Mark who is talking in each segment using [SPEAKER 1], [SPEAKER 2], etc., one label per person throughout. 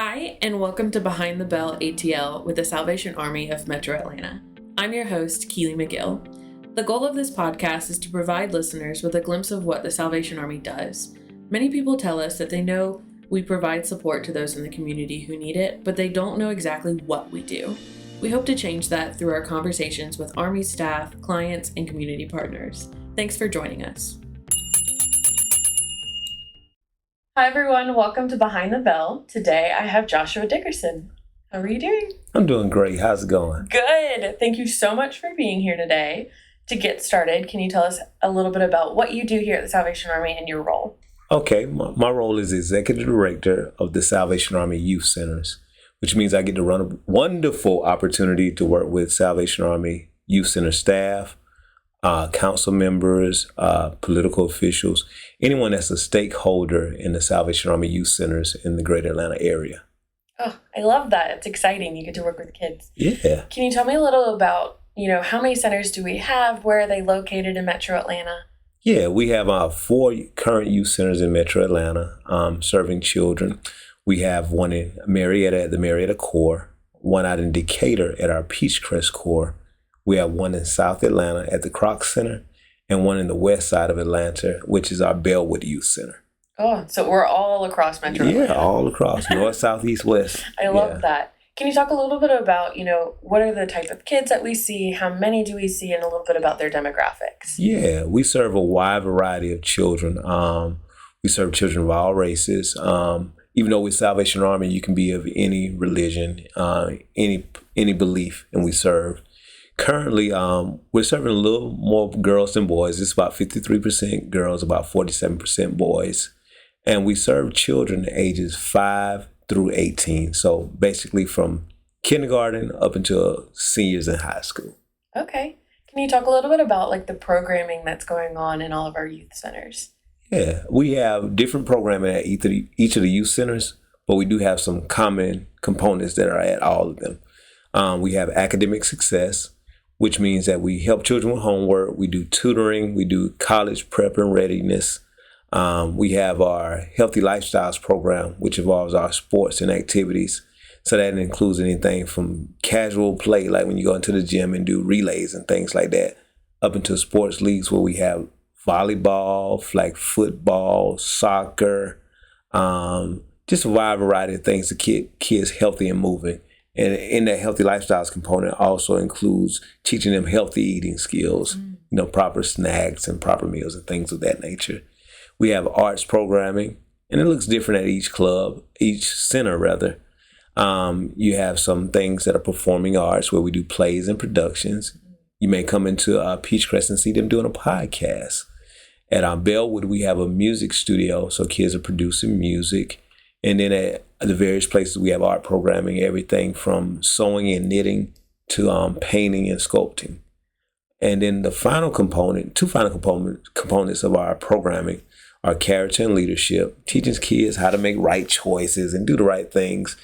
[SPEAKER 1] Hi, and welcome to Behind the Bell ATL with the Salvation Army of Metro Atlanta. I'm your host, Keely McGill. The goal of this podcast is to provide listeners with a glimpse of what the Salvation Army does. Many people tell us that they know we provide support to those in the community who need it, but they don't know exactly what we do. We hope to change that through our conversations with Army staff, clients, and community partners. Thanks for joining us. Hi everyone, welcome to Behind the Bell. Today I have Joshua Dickerson. How are you doing?
[SPEAKER 2] I'm doing great. How's it going?
[SPEAKER 1] Good. Thank you so much for being here today. To get started, can you tell us a little bit about what you do here at the Salvation Army and your role?
[SPEAKER 2] Okay, my role is Executive Director of the Salvation Army Youth Centers, which means I get to run a wonderful opportunity to work with Salvation Army Youth Center staff, council members, political officials, anyone that's a stakeholder in the Salvation Army Youth Centers in the greater Atlanta area.
[SPEAKER 1] Oh, I love that. It's exciting. You get to work with kids.
[SPEAKER 2] Yeah.
[SPEAKER 1] Can you tell me a little about, how many centers do we have? Where are they located in Metro Atlanta?
[SPEAKER 2] Yeah, we have 4 current youth centers in Metro Atlanta serving children. We have one in Marietta at the Marietta Core, one out in Decatur at our Peachcrest Core. We have one in South Atlanta at the Kroc Center, and one in the west side of Atlanta, which is our Bellwood Youth Center.
[SPEAKER 1] Oh, so we're all across Metro Atlanta.
[SPEAKER 2] Yeah, all across, north, south, east, west.
[SPEAKER 1] I love that. Can you talk a little bit about, what are the type of kids that we see, how many do we see, and a little bit about their demographics?
[SPEAKER 2] Yeah, we serve a wide variety of children. We serve children of all races. Even though we're Salvation Army, you can be of any religion, any belief, and we serve. Currently, we're serving a little more girls than boys. It's about 53% girls, about 47% boys. And we serve children ages 5 through 18. So basically from kindergarten up until seniors in high school.
[SPEAKER 1] Okay. Can you talk a little bit about the programming that's going on in all of our youth centers?
[SPEAKER 2] Yeah, we have different programming at each of the youth centers, but we do have some common components that are at all of them. We have academic success, which means that we help children with homework. We do tutoring. We do college prep and readiness. We have our Healthy Lifestyles program, which involves our sports and activities. So that includes anything from casual play, like when you go into the gym and do relays and things like that, up into sports leagues where we have volleyball, flag football, soccer, just a wide variety of things to keep kids healthy and moving. And in that Healthy Lifestyles component also includes teaching them healthy eating skills, proper snacks and proper meals and things of that nature. We have arts programming, and it looks different at each center rather. You have some things that are performing arts where we do plays and productions. You may come into Peachcrest and see them doing a podcast. At Bellwood, we have a music studio, so kids are producing music. And then at the various places, we have art programming, everything from sewing and knitting to painting and sculpting. And then the final component, two final components of our programming are character and leadership, teaching kids how to make right choices and do the right things.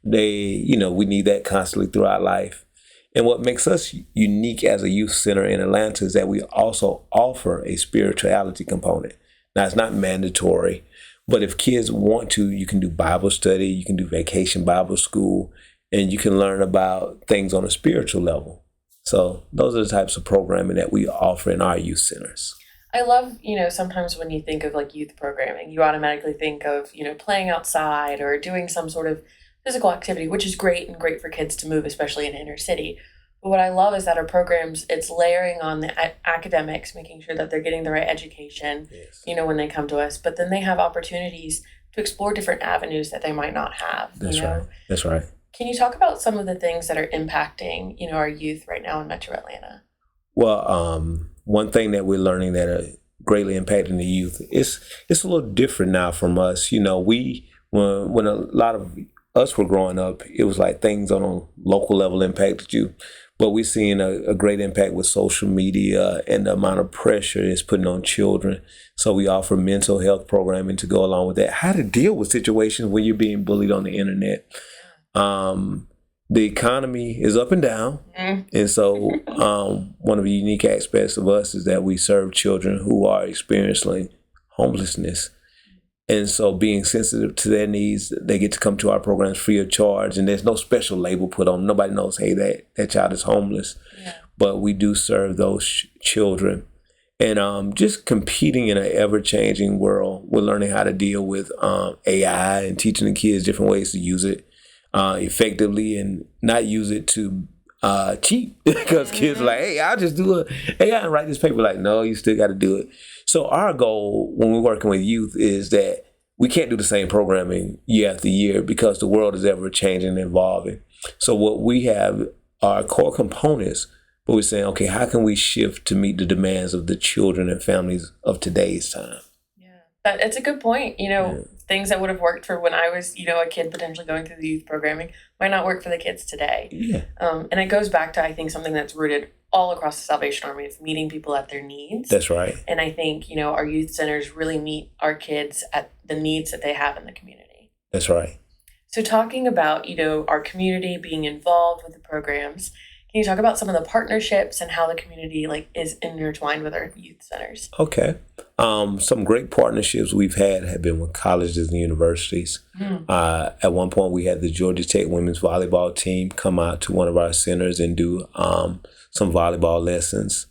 [SPEAKER 2] We need that constantly throughout life. And what makes us unique as a youth center in Atlanta is that we also offer a spirituality component. Now, it's not mandatory, but if kids want to, you can do Bible study, you can do vacation Bible school, and you can learn about things on a spiritual level. So those are the types of programming that we offer in our youth centers.
[SPEAKER 1] I love, sometimes when you think of youth programming, you automatically think of, playing outside or doing some sort of physical activity, which is great and great for kids to move, especially in inner city. But what I love is that our programs, it's layering on the academics, making sure that they're getting the right education,
[SPEAKER 2] Yes.
[SPEAKER 1] When they come to us. But then they have opportunities to explore different avenues that they might not have.
[SPEAKER 2] That's right. That's right.
[SPEAKER 1] Can you talk about some of the things that are impacting, our youth right now in Metro Atlanta?
[SPEAKER 2] Well, one thing that we're learning that are greatly impacting the youth is it's a little different now from us. When a lot of us were growing up, it was like things on a local level impacted you. But we're seeing a great impact with social media and the amount of pressure it's putting on children. So we offer mental health programming to go along with that. How to deal with situations when you're being bullied on the internet. The economy is up and down. And so one of the unique aspects of us is that we serve children who are experiencing homelessness. And so being sensitive to their needs, they get to come to our programs free of charge. And there's no special label put on them. Nobody knows, hey, that child is homeless. Yeah. But we do serve those children. And just competing in an ever-changing world, we're learning how to deal with AI and teaching the kids different ways to use it effectively and not use it to cheat. Because kids are like, hey, I'll just do a AI and write this paper. Like, no, you still got to do it. So our goal when we're working with youth is that we can't do the same programming year after year because the world is ever changing and evolving. So what we have are core components, but we're saying, okay, how can we shift to meet the demands of the children and families of today's time?
[SPEAKER 1] Yeah, it's a good point. Things that would have worked for when I was, a kid potentially going through the youth programming might not work for the kids today.
[SPEAKER 2] Yeah.
[SPEAKER 1] And it goes back to, I think, something that's rooted all across the Salvation Army of meeting people at their needs.
[SPEAKER 2] That's right.
[SPEAKER 1] And I think, our youth centers really meet our kids at the needs that they have in the community.
[SPEAKER 2] That's right.
[SPEAKER 1] So talking about, our community being involved with the programs, can you talk about some of the partnerships and how the community is intertwined with our youth centers?
[SPEAKER 2] Okay. Some great partnerships we've had have been with colleges and universities. At one point, we had the Georgia Tech women's volleyball team come out to one of our centers and do some volleyball lessons.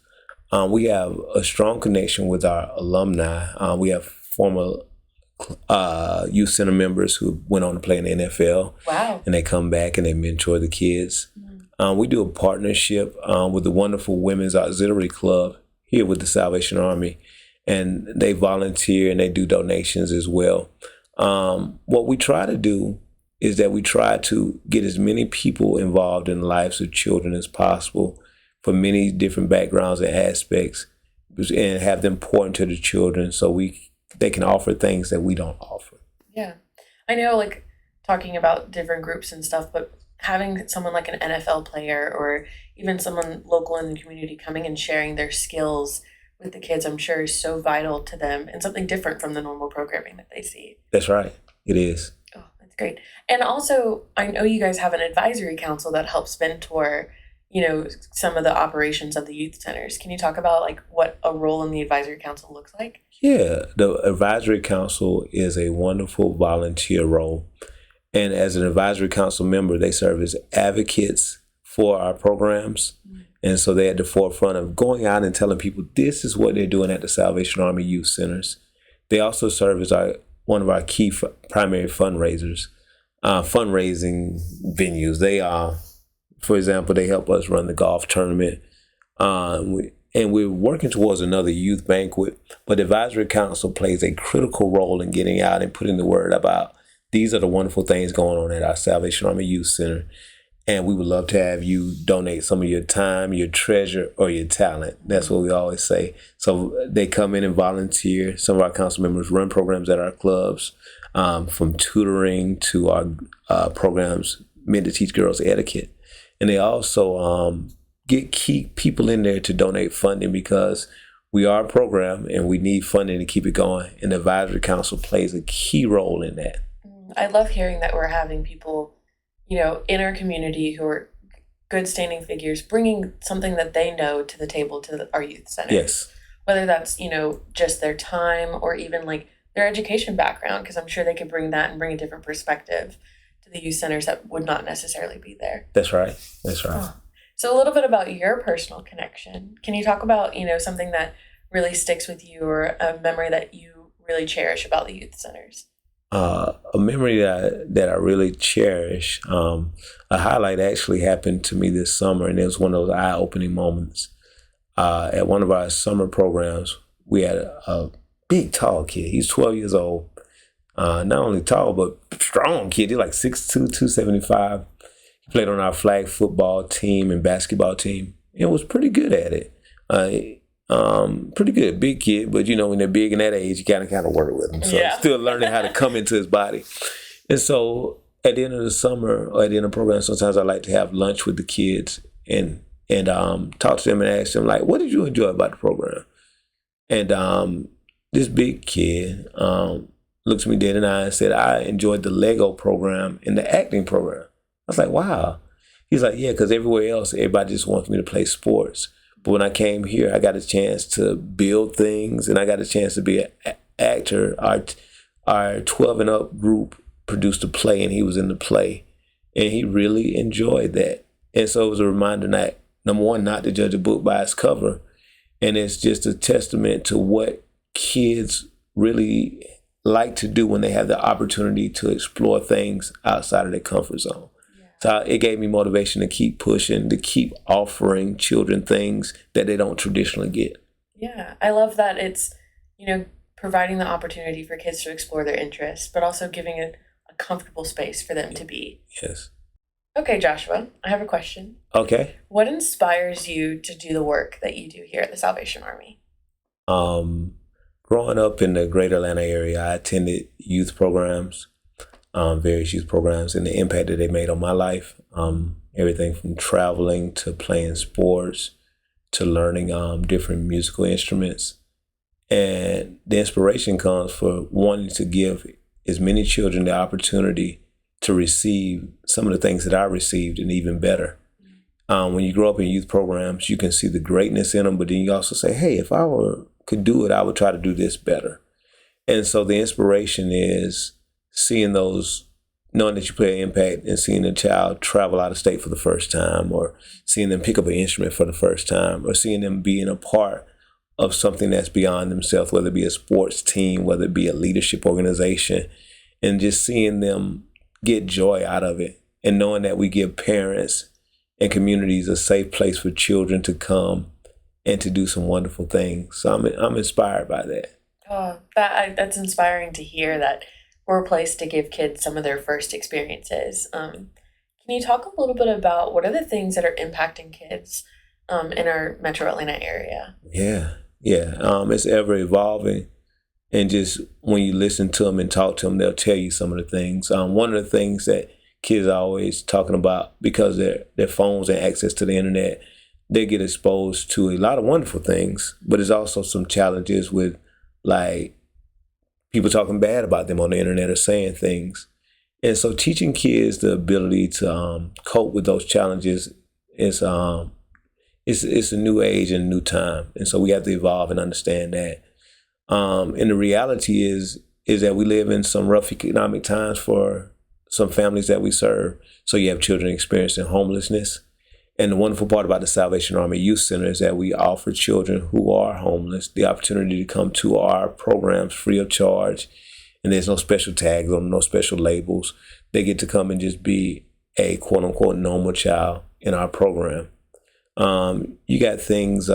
[SPEAKER 2] We have a strong connection with our alumni. We have former youth center members who went on to play in the NFL.
[SPEAKER 1] Wow.
[SPEAKER 2] And they come back and they mentor the kids. We do a partnership with the wonderful Women's Auxiliary Club here with the Salvation Army, and they volunteer and they do donations as well. What we try to do is that we try to get as many people involved in the lives of children as possible for many different backgrounds and aspects, and have them pour into the children so they can offer things that we don't offer.
[SPEAKER 1] Yeah. I know, talking about different groups and stuff, but having someone like an NFL player or even someone local in the community coming and sharing their skills with the kids, I'm sure is so vital to them and something different from the normal programming that they see.
[SPEAKER 2] That's right. It is.
[SPEAKER 1] Oh, that's great. And also, I know you guys have an advisory council that helps mentor, some of the operations of the youth centers. Can you talk about what a role in the advisory council looks like?
[SPEAKER 2] Yeah, the advisory council is a wonderful volunteer role. And as an advisory council member, they serve as advocates for our programs. And so they're at the forefront of going out and telling people this is what they're doing at the Salvation Army Youth Centers. They also serve as one of our key primary fundraising venues. They are, for example, they help us run the golf tournament. And we're working towards another youth banquet. But the advisory council plays a critical role in getting out and putting the word about these are the wonderful things going on at our Salvation Army Youth Center. And we would love to have you donate some of your time, your treasure, or your talent. That's what we always say. So they come in and volunteer. Some of our council members run programs at our clubs, from tutoring to our programs meant to teach girls etiquette. And they also get key people in there to donate funding because we are a program and we need funding to keep it going. And the advisory council plays a key role in that.
[SPEAKER 1] I love hearing that we're having people, in our community who are good standing figures, bringing something that they know to the table to our youth center.
[SPEAKER 2] Yes.
[SPEAKER 1] Whether that's, just their time or even their education background, because I'm sure they could bring that and bring a different perspective to the youth centers that would not necessarily be there.
[SPEAKER 2] That's right. That's right.
[SPEAKER 1] Oh. So a little bit about your personal connection. Can you talk about, something that really sticks with you or a memory that you really cherish about the youth centers?
[SPEAKER 2] A memory that I really cherish, a highlight actually happened to me this summer, and it was one of those eye-opening moments. At one of our summer programs, we had a big, tall kid. He's 12 years old. Not only tall, but strong kid. He's like 6'2", 275. He played on our flag football team and basketball team and was pretty good at it. Pretty good, big kid, but when they're big in that age, you kind of work with them. So still learning how to come into his body. And so at the end of the summer or at the end of the program, sometimes I like to have lunch with the kids and talk to them and ask them, what did you enjoy about the program? And this big kid looked me dead in the eye and said, I enjoyed the Lego program and the acting program. I was like, wow. He's like, yeah, because everywhere else, everybody just wants me to play sports. But when I came here, I got a chance to build things, and I got a chance to be an actor, our 12 and up group produced a play, and he was in the play, and he really enjoyed that. And so it was a reminder that, number one, not to judge a book by its cover. And it's just a testament to what kids really like to do when they have the opportunity to explore things outside of their comfort zone. Yeah. So it gave me motivation to keep pushing, to keep offering children things that they don't traditionally get.
[SPEAKER 1] Yeah, I love that it's, providing the opportunity for kids to explore their interests, but also giving it a comfortable space for them to be.
[SPEAKER 2] Yes.
[SPEAKER 1] Okay, Joshua, I have a question.
[SPEAKER 2] Okay.
[SPEAKER 1] What inspires you to do the work that you do here at the Salvation Army?
[SPEAKER 2] Growing up in the greater Atlanta area, I attended youth programs, various youth programs, and the impact that they made on my life. Everything from traveling to playing sports to learning different musical instruments. And the inspiration comes for wanting to give as many children the opportunity to receive some of the things that I received and even better. When you grow up in youth programs, you can see the greatness in them, but then you also say, hey, if I could do it, I would try to do this better. And so the inspiration is seeing those, knowing that you play an impact and seeing a child travel out of state for the first time, or seeing them pick up an instrument for the first time, or seeing them being a part of something that's beyond themselves, whether it be a sports team, whether it be a leadership organization, and just seeing them get joy out of it, and knowing that we give parents and communities a safe place for children to come and to do some wonderful things. So I'm inspired by that.
[SPEAKER 1] Oh, that's inspiring to hear that we're a place to give kids some of their first experiences. Can you talk a little bit about what are the things that are impacting kids in our Metro Atlanta area?
[SPEAKER 2] Yeah. It's ever evolving. And just when you listen to them and talk to them, they'll tell you some of the things. One of the things that kids are always talking about, because their phones and access to the internet, they get exposed to a lot of wonderful things, but there's also some challenges with like people talking bad about them on the internet or saying things. And so teaching kids the ability to cope with those challenges is it's a new age and a new time. And so we have to evolve and understand that. And the reality is that we live in some rough economic times for some families that we serve. So you have children experiencing homelessness. And the wonderful part about the Salvation Army Youth Center is that we offer children who are homeless the opportunity to come to our programs free of charge. And there's no special tags on them, no special labels. They get to come and just be a quote unquote normal child in our program. You got things,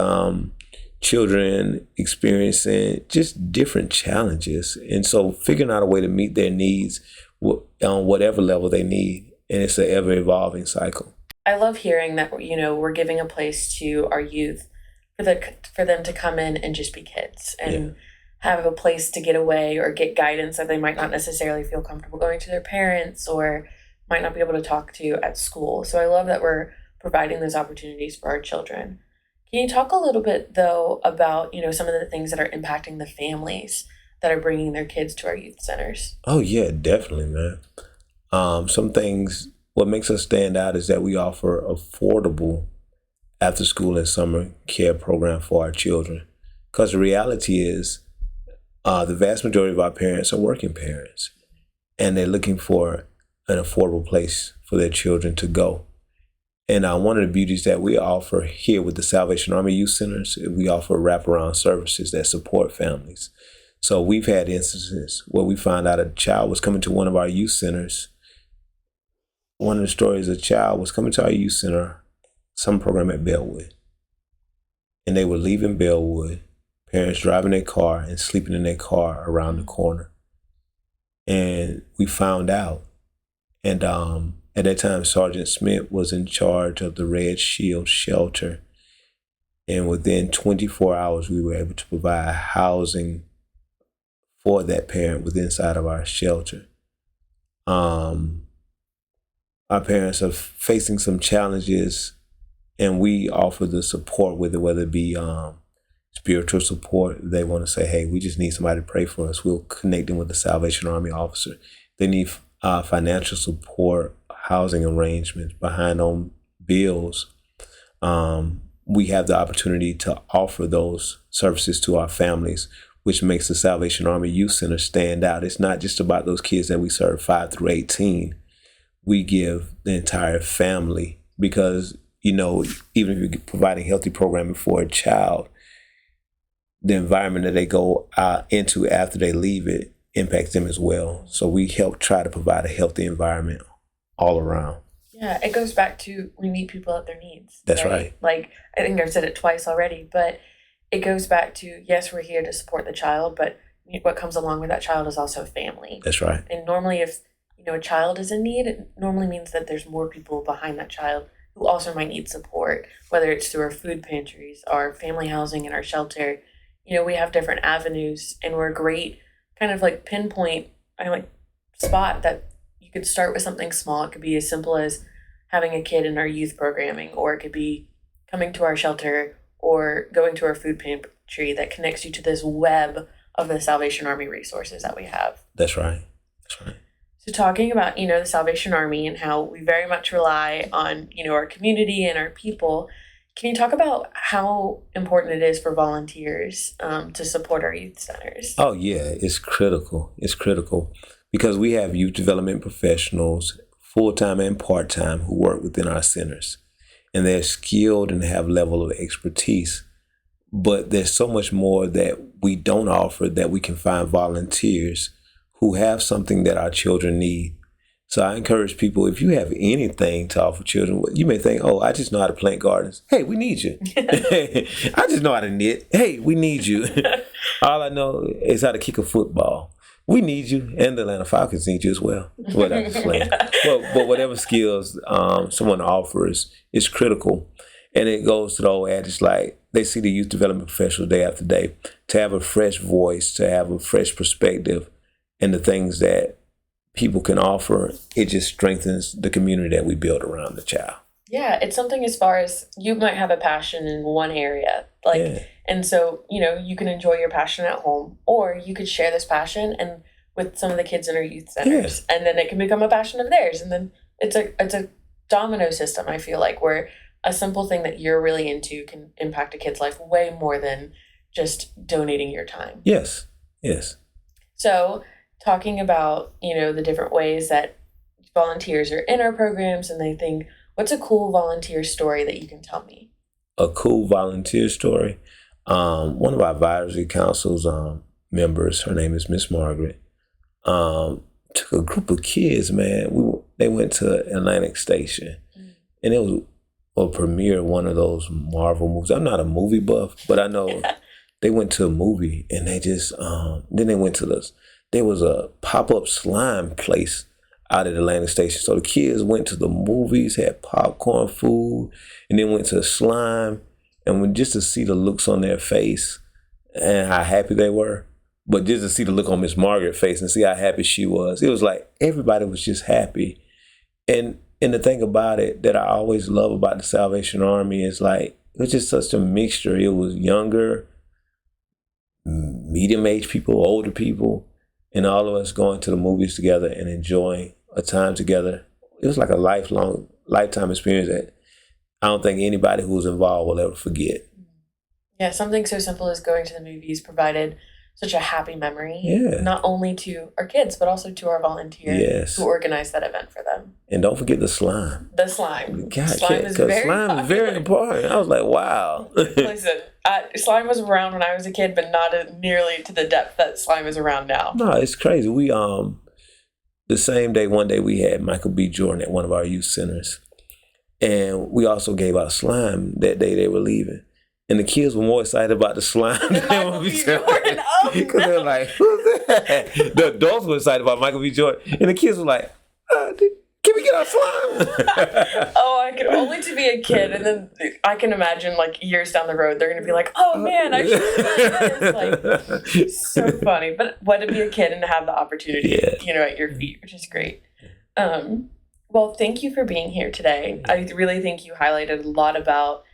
[SPEAKER 2] children experiencing just different challenges. And so figuring out a way to meet their needs on whatever level they need. And it's an ever evolving cycle.
[SPEAKER 1] I love hearing that, we're giving a place to our youth for them to come in and just be kids and have a place to get away or get guidance that they might not necessarily feel comfortable going to their parents or might not be able to talk to at school. So I love that we're providing those opportunities for our children. Can you talk a little bit, though, about, some of the things that are impacting the families that are bringing their kids to our youth centers?
[SPEAKER 2] Oh, yeah, definitely, man. Some things, what makes us stand out is that we offer affordable after school and summer care program for our children. Because the reality is the vast majority of our parents are working parents, and they're looking for an affordable place for their children to go. And one of the beauties that we offer here with the Salvation Army Youth Centers, we offer wraparound services that support families. So we've had instances where we found out a child was coming to one of our youth centers. One of the stories, a child was coming to our youth center, some program at Bellwood. And they were leaving Bellwood, parents driving their car and sleeping in their car around the corner. And we found out. And at that time, Sergeant Smith was in charge of the Red Shield shelter. And within 24 hours, we were able to provide housing for that parent within inside of our shelter. Our parents are facing some challenges, and we offer the support with it, whether it be spiritual support. They want to say, hey, we just need somebody to pray for us. We'll connect them with the Salvation Army officer. They need financial support, housing arrangements, behind on bills. We have the opportunity to offer those services to our families which makes the Salvation Army Youth Center stand out. It's not just about those kids that we serve 5 through 18. We give the entire family because, even if you're providing healthy programming for a child, the environment that they go into after they leave it impacts them as well. So we help try to provide a healthy environment all around.
[SPEAKER 1] Yeah, it goes back to we meet people at their needs.
[SPEAKER 2] That's right.
[SPEAKER 1] Like, I think I've said it twice already, but it goes back to, yes, we're here to support the child, but what comes along with that child is also family.
[SPEAKER 2] That's right.
[SPEAKER 1] And normally if, a child is in need, it normally means that there's more people behind that child who also might need support, whether it's through our food pantries, our family housing, and our shelter. We have different avenues, and we're a great kind of like pinpoint spot that you could start with something small. It could be as simple as having a kid in our youth programming, or it could be coming to our shelter or going to our food pantry that connects you to this web of the Salvation Army resources that we have.
[SPEAKER 2] That's right.
[SPEAKER 1] So talking about, the Salvation Army and how we very much rely on, our community and our people, can you talk about how important it is for volunteers to support our youth centers?
[SPEAKER 2] Oh, yeah, it's critical. It's critical because we have youth development professionals, full-time and part-time, who work within our centers. And they're skilled and have level of expertise. But there's so much more that we don't offer that we can find volunteers who have something that our children need. So I encourage people, if you have anything to offer children, you may think, oh, I just know how to plant gardens. Hey, we need you. I just know how to knit. Hey, we need you. All I know is how to kick a football. We need you, and the Atlanta Falcons need you as well. Whatever, but whatever skills someone offers is critical. And it goes to the old adage, like they see the youth development professionals day after day, to have a fresh voice, to have a fresh perspective, and the things that people can offer, it just strengthens the community that we build around the child.
[SPEAKER 1] Yeah, it's something as far as you might have a passion in one area, and so, you can enjoy your passion at home, or you could share this passion and with some of the kids in our youth centers, and then it can become a passion of theirs, and then it's a domino system, I feel like, where a simple thing that you're really into can impact a kid's life way more than just donating your time.
[SPEAKER 2] Yes.
[SPEAKER 1] So talking about, the different ways that volunteers are in our programs and they think, what's a cool volunteer story that you can tell me?
[SPEAKER 2] A cool volunteer story? One of our advisory council's members, her name is Miss Margaret, took a group of kids, man. They went to Atlantic Station, and it was a premiere of one of those Marvel movies. I'm not a movie buff, but I know they went to a movie, and they just, then they went to there was a pop-up slime place out at Atlantic Station. So the kids went to the movies, had popcorn food, and then went to slime. And just to see the looks on their face and how happy they were, but just to see the look on Miss Margaret's face and see how happy she was, it was like everybody was just happy. And the thing about it that I always love about the Salvation Army is like, it was just such a mixture. It was younger, medium-aged people, older people, and all of us going to the movies together and enjoying a time together. It was like a lifetime experience that I don't think anybody who was involved will ever forget.
[SPEAKER 1] Yeah, something so simple as going to the movies provided such a happy memory, not only to our kids, but also to our volunteers who organized that event for them. And
[SPEAKER 2] don't forget the slime.
[SPEAKER 1] The slime.
[SPEAKER 2] God,
[SPEAKER 1] slime is very
[SPEAKER 2] important. I was like, wow.
[SPEAKER 1] Listen, slime was around when I was a kid, but not nearly to the depth that slime is around now.
[SPEAKER 2] No, it's crazy. We the same day, one day we had Michael B. Jordan at one of our youth centers. And we also gave out slime that day they were leaving. And the kids were more excited about the slime than Michael B. Jordan. Because they were like, who's that? The adults were excited about Michael B. Jordan. And the kids were like, can we get our slime?
[SPEAKER 1] I could only to be a kid. And then I can imagine like years down the road, they're going to be like, oh man, I should have done this. Like, so funny. But what to be a kid and to have the opportunity, at your feet, which is great. Well, thank you for being here today. I really think you highlighted a lot about,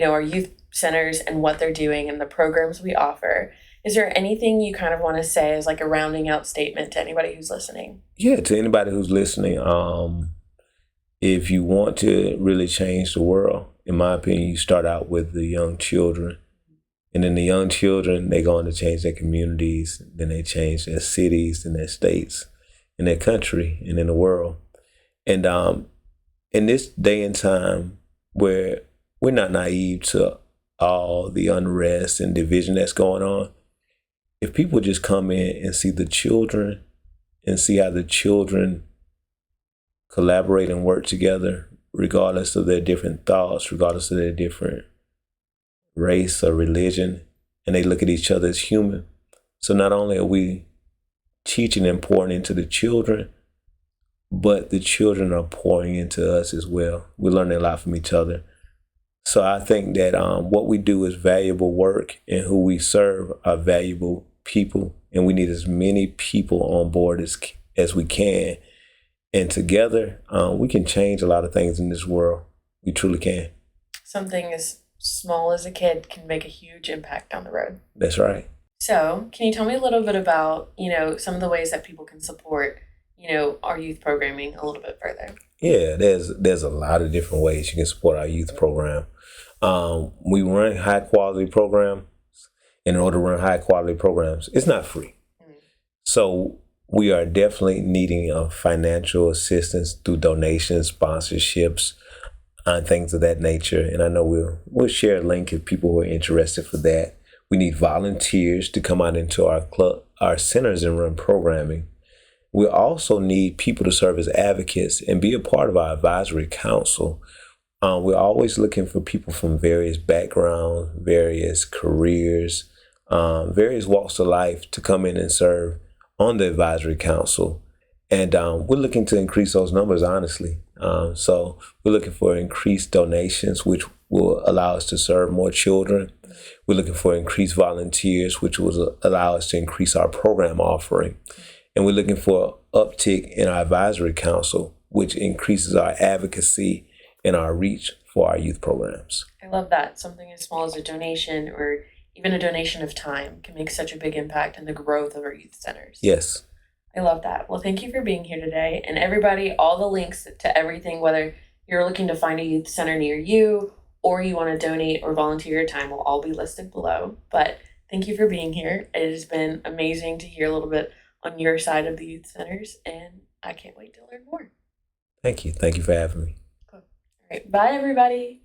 [SPEAKER 1] our youth centers and what they're doing and the programs we offer. Is there anything you kind of want to say as like a rounding out statement to anybody who's listening?
[SPEAKER 2] Yeah, to anybody who's listening, if you want to really change the world, in my opinion, you start out with the young children And then the young children, they go on to change their communities, then they change their cities and their states and their country and in the world. And in this day and time where we're not naive to all the unrest and division that's going on, if people just come in and see the children and see how the children collaborate and work together, regardless of their different thoughts, regardless of their different race or religion, and they look at each other as human. So not only are we teaching and pouring into the children, but the children are pouring into us as well. We're learning a lot from each other. So I think that what we do is valuable work, and who we serve are valuable people, and we need as many people on board as we can. And together, we can change a lot of things in this world. We truly can.
[SPEAKER 1] Something as small as a kid can make a huge impact down the road.
[SPEAKER 2] That's right.
[SPEAKER 1] So can you tell me a little bit about, some of the ways that people can support, our youth programming a little bit further?
[SPEAKER 2] Yeah, there's a lot of different ways you can support our youth program. We run high quality programs. In order to run high quality programs, it's not free. So we are definitely needing financial assistance through donations, sponsorships, and things of that nature. And I know we'll share a link if people are interested for that. We need volunteers to come out into our centers and run programming. We also need people to serve as advocates and be a part of our advisory council. We're always looking for people from various backgrounds, various careers, various walks of life to come in and serve on the advisory council. And we're looking to increase those numbers, honestly. So we're looking for increased donations, which will allow us to serve more children. We're looking for increased volunteers, which will allow us to increase our program offering. And we're looking for uptick in our advisory council, which increases our advocacy and our reach for our youth programs.
[SPEAKER 1] I love that. Something as small as a donation or even a donation of time can make such a big impact in the growth of our youth centers.
[SPEAKER 2] Yes.
[SPEAKER 1] I love that. Well, thank you for being here today. And everybody, all the links to everything, whether you're looking to find a youth center near you or you want to donate or volunteer your time, will all be listed below. But thank you for being here. It has been amazing to hear a little bit on your side of the youth centers, and I can't wait to learn more.
[SPEAKER 2] Thank you. Thank you for having me.
[SPEAKER 1] Cool. All right. Bye, everybody.